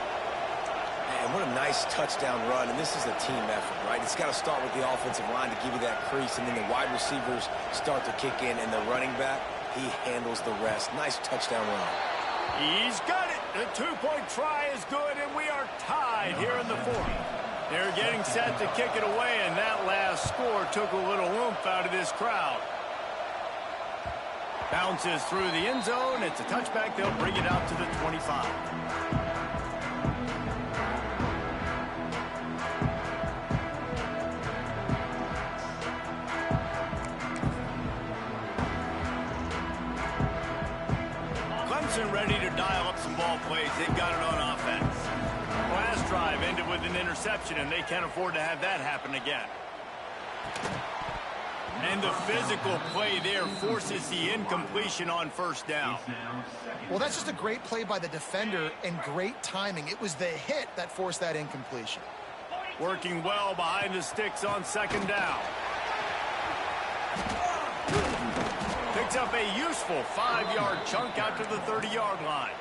And what a nice touchdown run, and this is a team effort, right? It's got to start with the offensive line to give you that crease, and then the wide receivers start to kick in, and the running back, he handles the rest. Nice touchdown run. He's got it. The 2-point try is good, and we are tied here in the 4th. They're getting set to kick it away, and that last score took a little oomph out of this crowd. Bounces through the end zone. It's a touchback. They'll bring it out to the 25. Clemson ready to dial up some ball plays. They've got it on offense. Last drive ended with an interception, and they can't afford to have that happen again. And the physical play there forces the incompletion on 1st down. Well, that's just a great play by the defender and great timing. It was the hit that forced that incompletion. Working well behind the sticks on 2nd down. Picks up a useful 5-yard chunk out to the 30-yard line.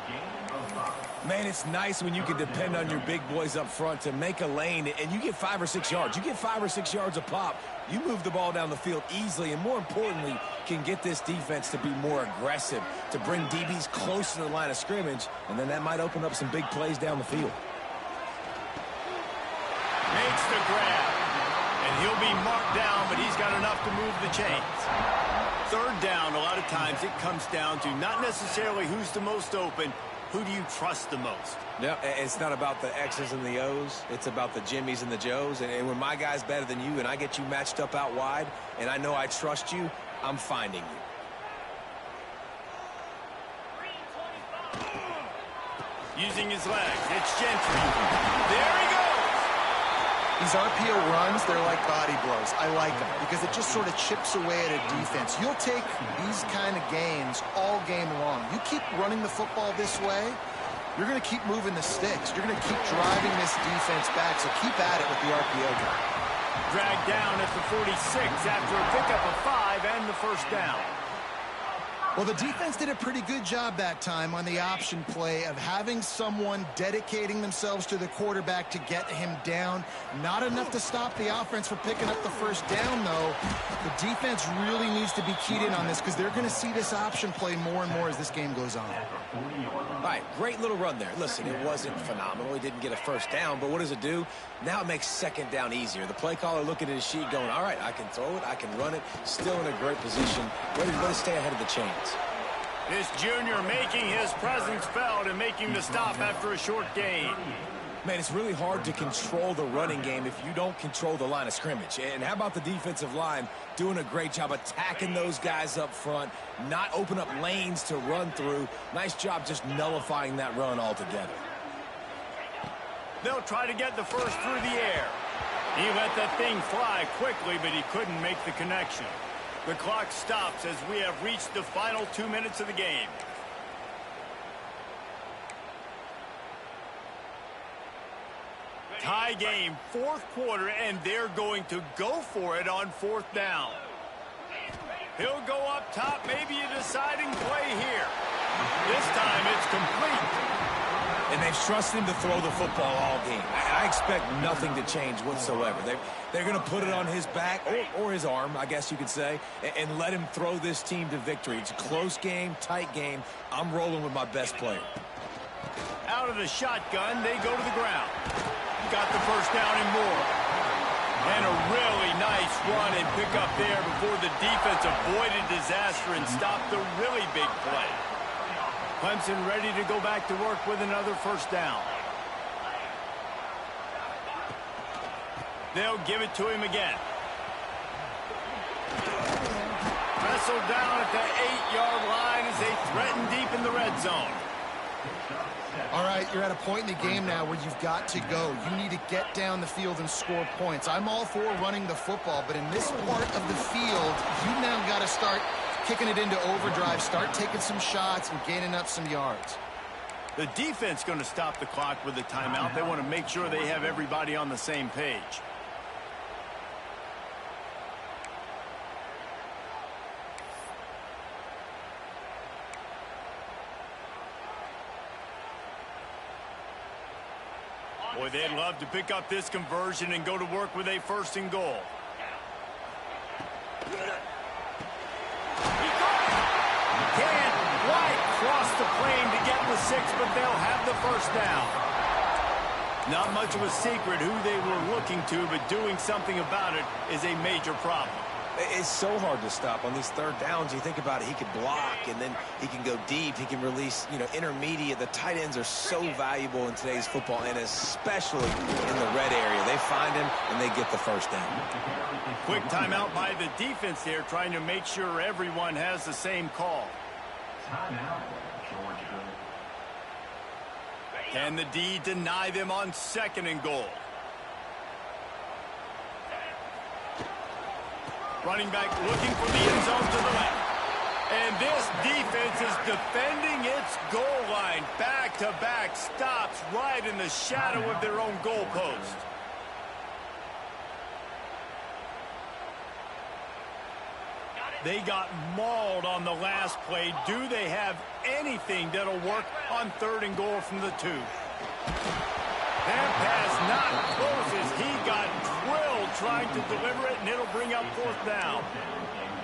Man, it's nice when you can depend on your big boys up front to make a lane, and you get 5 or 6 yards. You get 5 or 6 yards a pop. You move the ball down the field easily, and more importantly, can get this defense to be more aggressive, to bring DBs close to the line of scrimmage, and then that might open up some big plays down the field. Makes the grab, and he'll be marked down, but he's got enough to move the chains. 3rd down, a lot of times it comes down to not necessarily who's the most open, who do you trust the most? Yeah, it's not about the X's and the O's. It's about the Jimmies and the Joes. And when my guy's better than you and I get you matched up out wide and I know I trust you, I'm finding you. Using his legs, it's Gentry. There he goes. These RPO runs, they're like body blows. I like them because it just sort of chips away at a defense. You'll take these kind of gains all game long. You keep running the football this way, you're going to keep moving the sticks. You're going to keep driving this defense back, so keep at it with the RPO game. Dragged down at the 46 after a pickup of 5 and the first down. Well, the defense did a pretty good job that time on the option play of having someone dedicating themselves to the quarterback to get him down. Not enough to stop the offense from picking up the first down, though. The defense really needs to be keyed in on this because they're going to see this option play more and more as this game goes on. All right, great little run there. Listen, it wasn't phenomenal. He didn't get a first down, but what does it do? Now it makes second down easier. The play caller looking at his sheet going, all right, I can throw it, I can run it, still in a great position, ready to stay ahead of the chains. This junior making his presence felt and making the stop after a short gain. Man, it's really hard to control the running game if you don't control the line of scrimmage. And how about the defensive line doing a great job attacking those guys up front, not open up lanes to run through. Nice job just nullifying that run altogether. They'll try to get the first through the air. He let that thing fly quickly, but he couldn't make the connection. The clock stops as we have reached the final 2 minutes of the game. Tie game, fourth quarter, and they're going to go for it on fourth down. He'll go up top, maybe a deciding play here. This time it's complete. And they've trusted him to throw the football all game. I expect nothing to change whatsoever. They're going to put it on his back, or his arm, I guess you could say, and let him throw this team to victory. It's a close game, tight game. I'm rolling with my best player. Out of the shotgun, they go to the ground. Got the first down and more. And a really nice run and pick up there before the defense avoided disaster and stopped the really big play. Clemson ready to go back to work with another first down. They'll give it to him again. Wrestled down at the 8-yard line as they threaten deep in the red zone. All right, you're at a point in the game now where you've got to go. You need to get down the field and score points. I'm all for running the football, but in this part of the field, you now got to start kicking it into overdrive, start taking some shots and gaining up some yards. The defense going to stop the clock with a timeout. They want to make sure they have everybody on the same page. Boy, they'd love to pick up this conversion and go to work with a first and goal. Can't quite cross the plane to get the 6, but they'll have the first down. Not much of a secret who they were looking to, but doing something about it is a major problem. It's so hard to stop on these third downs. You think about it, he could block, and then he can go deep. He can release, intermediate. The tight ends are so valuable in today's football, and especially in the red area. They find him, and they get the first down. Quick timeout by the defense there, trying to make sure everyone has the same call. Timeout, Georgia. Can the D deny them on second and goal? Running back looking for the end zone to the left. And this defense is defending its goal line. Back-to-back stops right in the shadow of their own goal post. They got mauled on the last play. Do they have anything that'll work on third and goal from the 2? That pass not close as he got drilled trying to deliver it, and it'll bring up fourth down.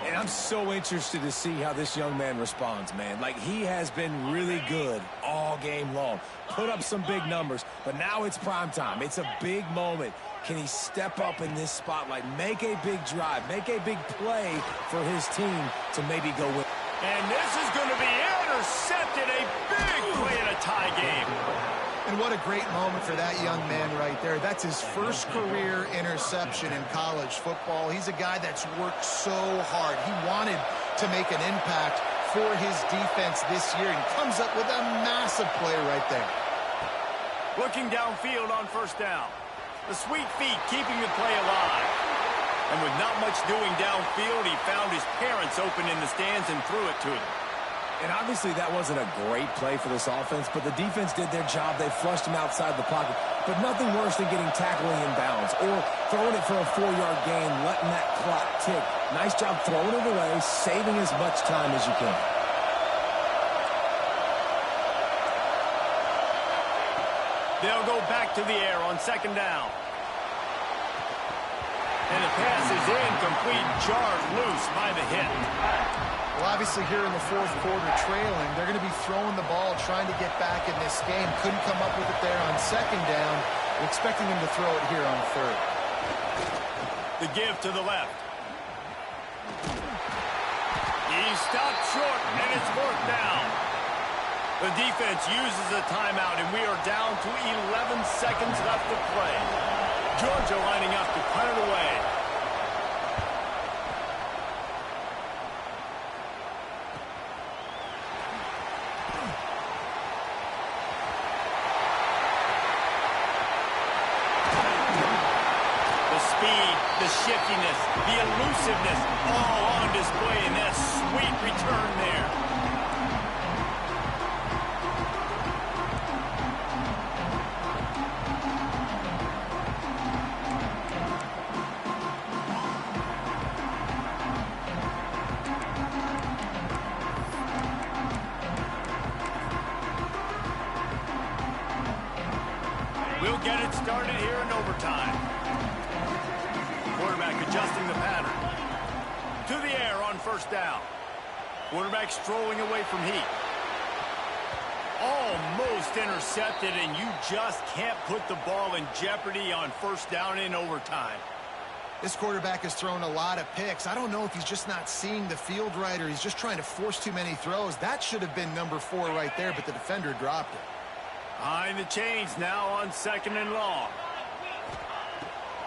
And I'm so interested to see how this young man responds, man. Like, he has been really good all game long. Put up some big numbers, but now it's prime time. It's a big moment. Can he step up in this spotlight, make a big drive, make a big play for his team to maybe go win? And this is going to be intercepted, a big play in a tie game. And what a great moment for that young man right there. That's his first career interception in college football. He's a guy that's worked so hard. He wanted to make an impact for his defense this year and comes up with a massive play right there. Looking downfield on first down. The sweet feet keeping the play alive. And with not much doing downfield, he found his parents open in the stands and threw it to them. And obviously that wasn't a great play for this offense, but the defense did their job. They flushed him outside the pocket. But nothing worse than getting tackling in bounds or throwing it for a 4-yard gain, letting that clock tick. Nice job throwing it away, saving as much time as you can. They'll go back to the air on second down. And the pass is incomplete, jarred loose by the hit. Well, obviously here in the fourth quarter trailing, they're going to be throwing the ball, trying to get back in this game. Couldn't come up with it there on second down. We're expecting him to throw it here on third. The give to the left. He stopped short, and it's fourth down. The defense uses a timeout, and we are down to 11 seconds left to play. Georgia lining up to punt it away. The speed, the shiftiness, the elusiveness, all on display in that sweet return there. We'll get it started here in overtime. Quarterback adjusting the pattern. To the air on first down. Quarterback strolling away from heat. Almost intercepted, and you just can't put the ball in jeopardy on first down in overtime. This quarterback has thrown a lot of picks. I don't know if he's just not seeing the field right or he's just trying to force too many throws. That should have been number 4 right there, but the defender dropped it. Behind the chains now on second and long.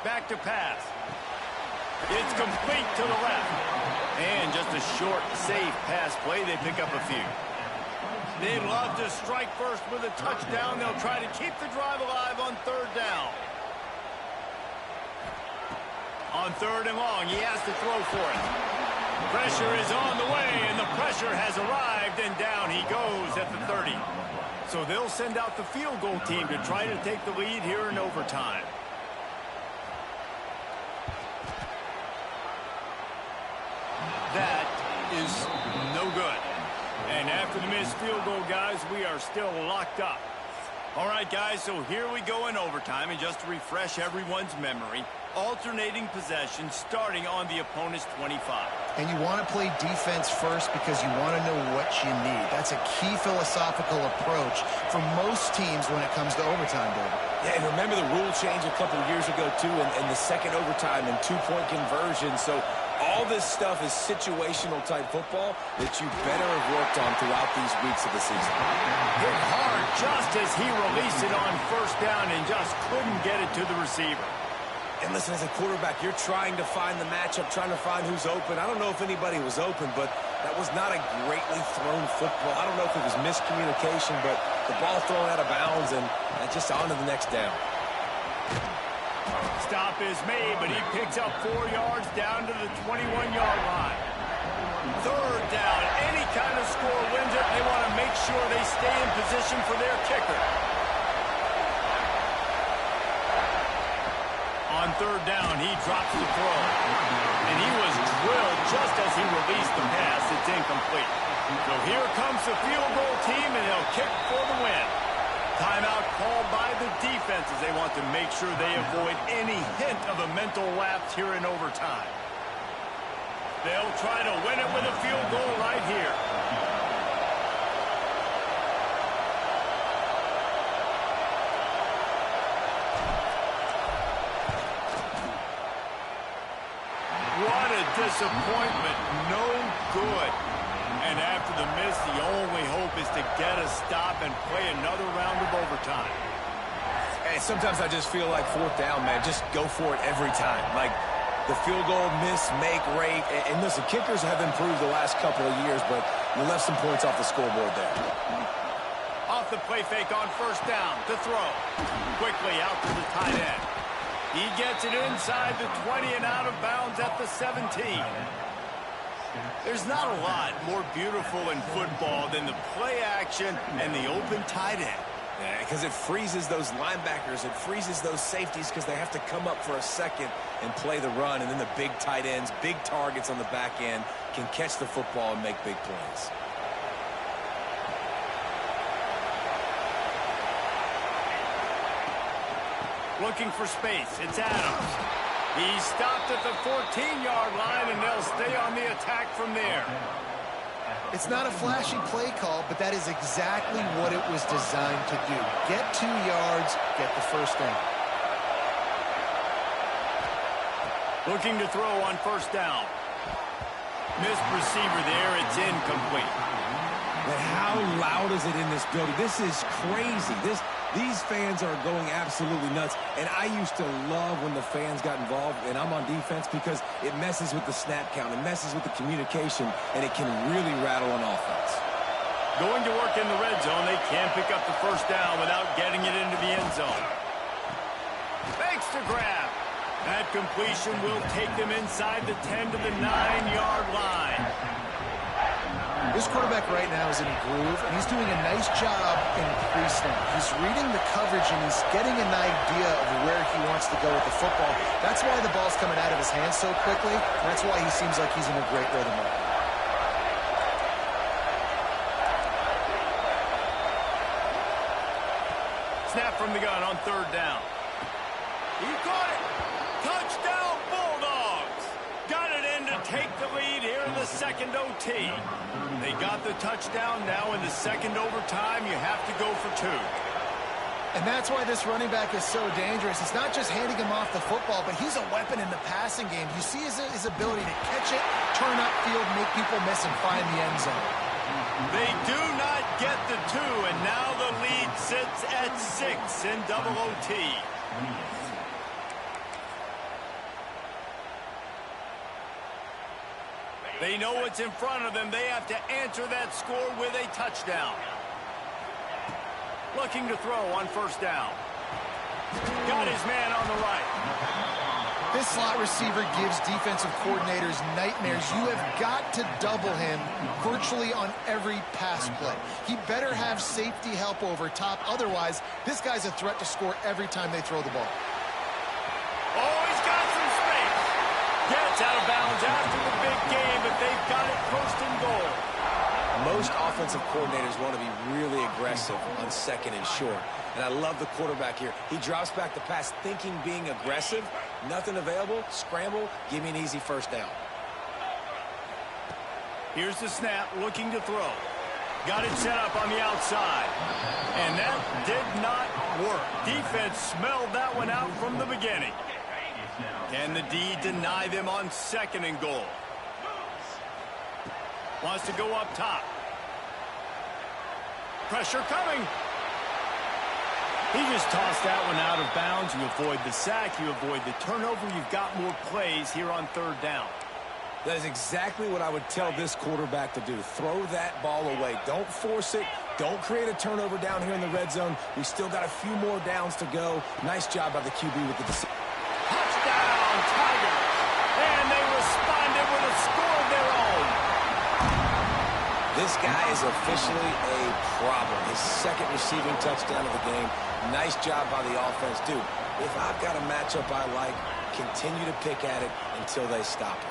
Back to pass. It's complete to the left. And just a short, safe pass play. They pick up a few. They love to strike first with a touchdown. They'll try to keep the drive alive on third down. On third and long, he has to throw for it. Pressure is on the way, and the pressure has arrived, and down he goes at the 30. So they'll send out the field goal team to try to take the lead here in overtime. That is no good. And after the missed field goal, guys, we are still locked up. All right, guys, so here we go in overtime. And just to refresh everyone's memory, alternating possession starting on the opponent's 25. And you want to play defense first because you want to know what you need. That's a key philosophical approach for most teams when it comes to overtime, David. Yeah, and remember the rule change a couple of years ago, too, and the second overtime and two-point conversion. So all this stuff is situational-type football that you better have worked on throughout these weeks of the season. Hit hard just as he released it on first down and just couldn't get it to the receiver. And listen, as a quarterback, you're trying to find the matchup, trying to find who's open. I don't know if anybody was open, but that was not a greatly thrown football. I don't know if it was miscommunication, but the ball thrown out of bounds and just on to the next down. Stop is made, but he picks up 4 yards down to the 21-yard line. Third down, any kind of score wins it. They want to make sure they stay in position for their kicker. On third down, he drops the throw. And he was drilled just as he released the pass. It's incomplete. So here comes the field goal team, and they'll kick for the win. Timeout called by the defense as they want to make sure they avoid any hint of a mental lapse here in overtime. They'll try to win it with a field goal right here. What a disappointment. No good. And after the miss, the only hope is to get a stop and play another round of overtime. Hey, sometimes I just feel like fourth down, man. Just go for it every time. Like the field goal miss, make rate. And listen, kickers have improved the last couple of years, but you left some points off the scoreboard there. Off the play fake on first down to throw. Quickly out to the tight end. He gets it inside the 20 and out of bounds at the 17. There's not a lot more beautiful in football than the play action and the open tight end. Because it freezes those linebackers. It freezes those safeties because they have to come up for a second and play the run. And then the big tight ends, big targets on the back end can catch the football and make big plays. Looking for space. It's Adams. He stopped at the 14-yard line, and they'll stay on the attack from there. It's not a flashy play call, but that is exactly what it was designed to do. Get 2 yards, get the first down. Looking to throw on first down. Missed receiver there. It's incomplete. But how loud is it in this building? This is crazy. These fans are going absolutely nuts. And I used to love when the fans got involved, and I'm on defense, because it messes with the snap count. It messes with the communication, and it can really rattle on offense. Going to work in the red zone. They can't pick up the first down without getting it into the end zone. Fakes to grab. That completion will take them inside the 10 to the 9-yard line. This quarterback right now is in a groove, and he's doing a nice job in pre-snap. He's reading the coverage, and he's getting an idea of where he wants to go with the football. That's why the ball's coming out of his hands so quickly, and that's why he seems like he's in a great rhythm right now. Snap from the gun on third down. He caught it. Touchdown, Bulldogs. Got it in to take the lead here in the second OT. They got the touchdown. Now in the second overtime, you have to go for 2. And that's why this running back is so dangerous. It's not just handing him off the football, but he's a weapon in the passing game. You see his ability to catch it, turn upfield, make people miss, and find the end zone. They do not get the 2, and now the lead sits at 6 in double OT. They know what's in front of them. They have to answer that score with a touchdown. Looking to throw on first down. Got his man on the right. This slot receiver gives defensive coordinators nightmares. You have got to double him virtually on every pass play. He better have safety help over top. Otherwise, this guy's a threat to score every time they throw the ball. Oh, he's got some space. Gets out of bounds after the big game, but they've got it first and goal. Most offensive coordinators want to be really aggressive on second and short. And I love the quarterback here. He drops back the pass thinking being aggressive. Nothing available. Scramble. Give me an easy first down. Here's the snap, looking to throw. Got it set up on the outside. And that did not work. Defense smelled that one out from the beginning. Can the D deny them on second and goal? Wants to go up top. Pressure coming. He just tossed that one out of bounds. You avoid the sack. You avoid the turnover. You've got more plays here on third down. That is exactly what I would tell this quarterback to do. Throw that ball away. Don't force it. Don't create a turnover down here in the red zone. We still got a few more downs to go. Nice job by the QB with the decision. Touchdown, Tigers. And they responded with a score of their own. This guy is officially a problem. His second receiving touchdown of the game. Nice job by the offense. Dude, if I've got a matchup I like, continue to pick at it until they stop it.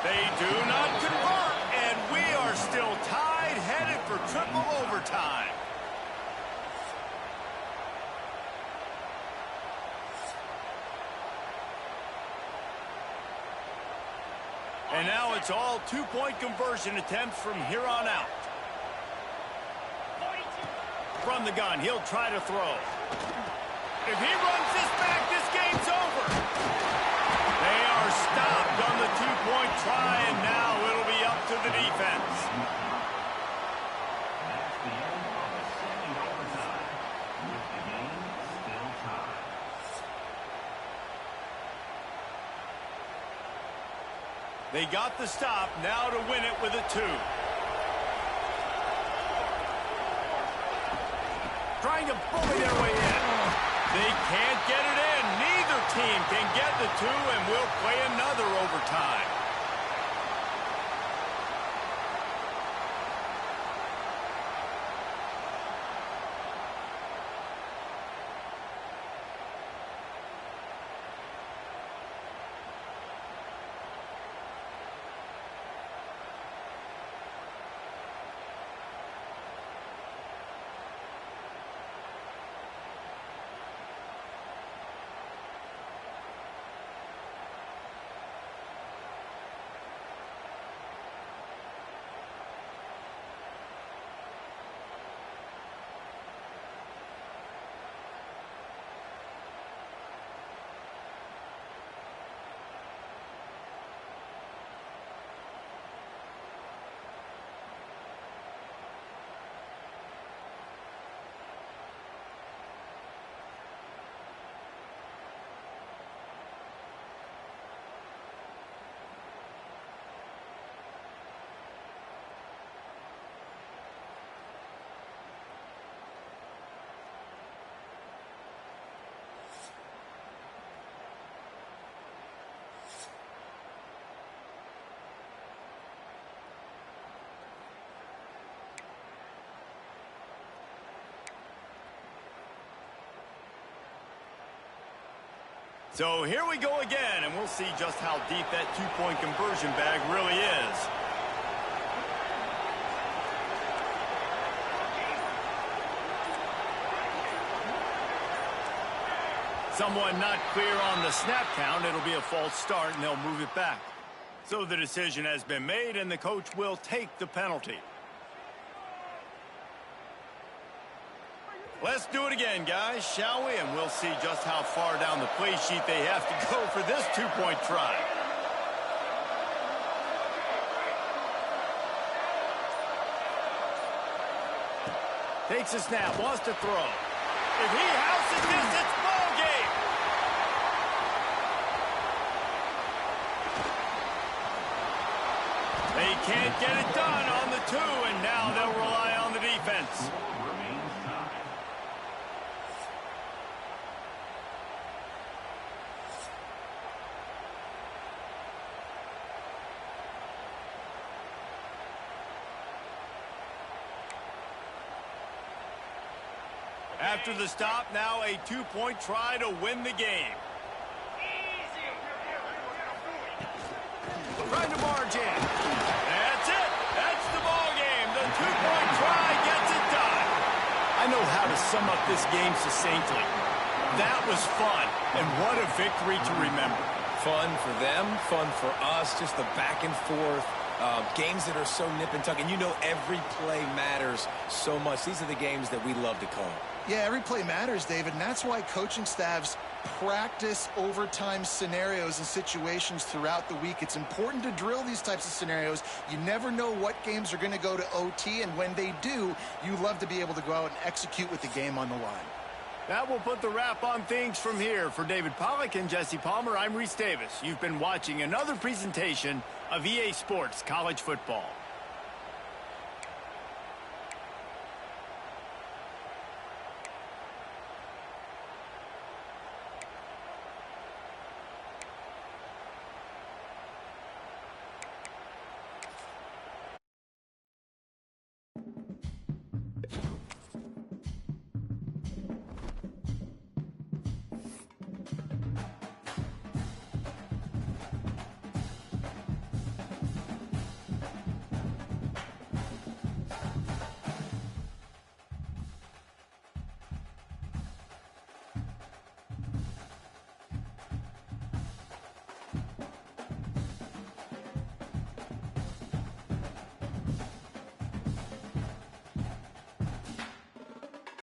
They do not convert, and we are still tied, headed for triple overtime. And now it's all two-point conversion attempts from here on out. From the gun, he'll try to throw. If he runs this back, this game's over. They are stopped on the two-point try, and now it'll be up to the defense. That's the end of the second overtime, with the game still tied. They got the stop, now to win it with a 2. Trying to bully their way in. They 2, and we'll play another overtime. So here we go again, and we'll see just how deep that two-point conversion bag really is. Someone not clear on the snap count. It'll be a false start, and they'll move it back. So the decision has been made, and the coach will take the penalty. Let's do it again, guys, shall we? And we'll see just how far down the play sheet they have to go for this two-point try. Takes a snap, wants to throw. If he houses this, it's ball game. They can't get it done on the 2, and now they'll rely on the defense. After the stop, now a two-point try to win the game. Trying to barge in. That's it. That's the ball game. The two-point try gets it done. I know how to sum up this game succinctly. That was fun, and what a victory to remember. Fun for them, fun for us, just the back and forth. Games that are so nip and tuck, and you know every play matters so much. These are the games that we love to call. Yeah, every play matters, David, and that's why coaching staffs practice overtime scenarios and situations throughout the week. It's important to drill these types of scenarios. You never know what games are going to go to OT, and when they do, you love to be able to go out and execute with the game on the line. That will put the wrap on things from here. For David Pollack and Jesse Palmer, I'm Reese Davis. You've been watching another presentation of EA Sports College Football.